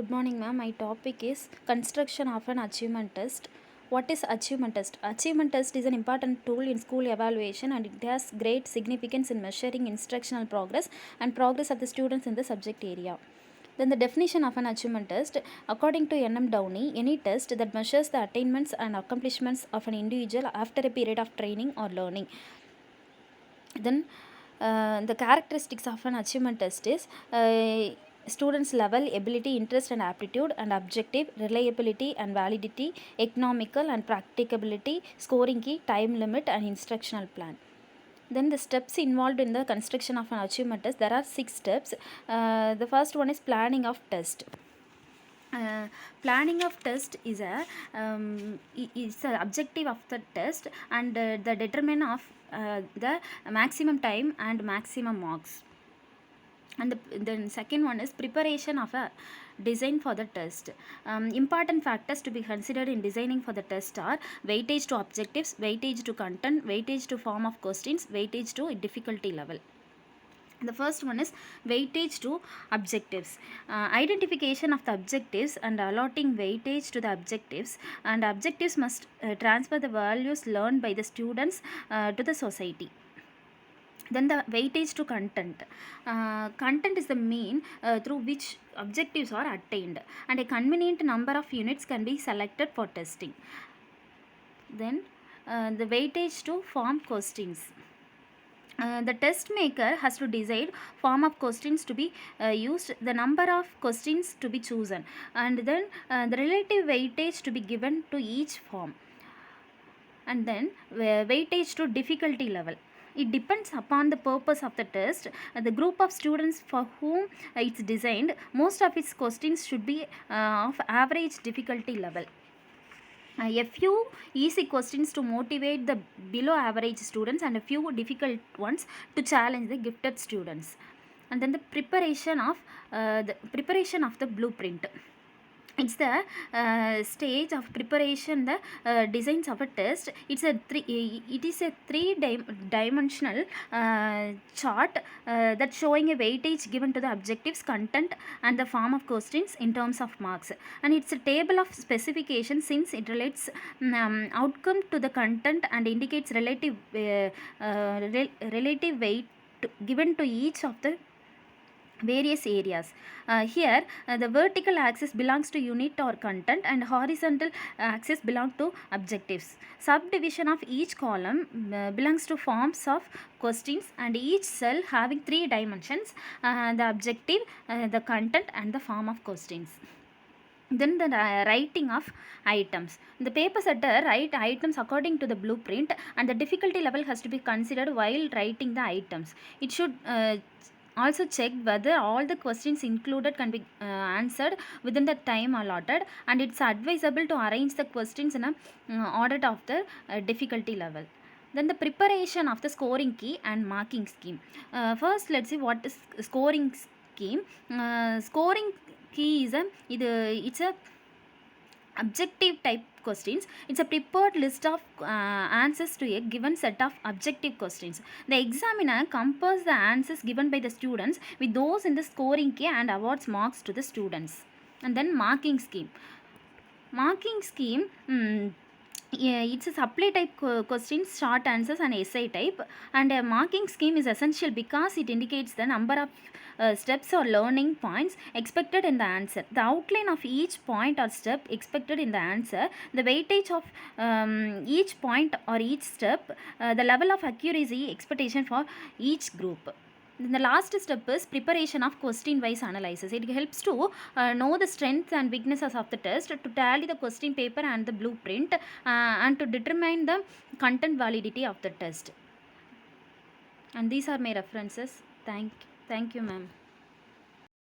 Good morning, ma'am. My topic is construction of an achievement test. What is achievement test? Achievement test is an important tool in school evaluation and it has great significance in measuring instructional progress and progress of the students in the subject area. Then the definition of an achievement test, according to N.M. Downey, any test that measures the attainments and accomplishments of an individual after a period of training or learning. Then the characteristics of an achievement test is students level, ability, interest and aptitude, and objective, reliability and validity, economical and practicability, scoring key, time limit and instructional plan. Then the steps involved in the construction of an achievement test, there are 6 steps. The first one is planning of test. Planning of test is a objective of the test and the determine of the maximum time and maximum marks. And then second one is preparation of a design for the test. Important factors to be considered in designing for the test are weightage to objectives, weightage to content, weightage to form of questions, weightage to difficulty level. The first one is weightage to objectives. Identification of the objectives and allotting weightage to the objectives, and objectives must transfer the values learned by the students to the society. Then the weightage to content. Content is the mean through which objectives are attained, and a convenient number of units can be selected for testing. Then the weightage to form questions. The test maker has to decide form of questions to be used, the number of questions to be chosen, and then the relative weightage to be given to each form. And then weightage to difficulty level. It depends upon the purpose of the test, the group of students for whom it's designed. Most of its questions should be of average difficulty level. A few easy questions to motivate the below average students and a few difficult ones to challenge the gifted students. And then the preparation of the blueprint. It's the stage of preparation, the designs of a test. It is a three-dimensional chart that showing a weightage given to the objectives, content and the form of questions in terms of marks. And it's a table of specification since it relates outcome to the content and indicates relative weight given to each of the various areas. Here the vertical axis belongs to unit or content and horizontal axis belong to objectives. Subdivision of each column belongs to forms of questions, and each cell having 3 dimensions, the objective, the content and the form of questions. Then the writing of items. The paper setter write items according to the blueprint, and the difficulty level has to be considered while writing the items. It should also check whether all the questions included can be answered within the time allotted, and it's advisable to arrange the questions in a order of the difficulty level. Then the preparation of the scoring key and marking scheme. First let's see what is scoring scheme. Scoring key is it's a objective type questions. It's a prepared list of answers to a given set of objective questions. The examiner compares the answers given by the students with those in the scoring key and awards marks to the students. And then marking scheme. Marking scheme, it's a supply type questions, short answers and essay type, and a marking scheme is essential because it indicates the number of steps or learning points expected in the answer, the outline of each point or step expected in the answer, the weightage of each point or each step, the level of accuracy expectation for each group. Then the last step is preparation of question wise analysis. It helps to know the strengths and weaknesses of the test, to tally the question paper and the blueprint, and to determine the content validity of the test. And these are my references. Thank you, ma'am.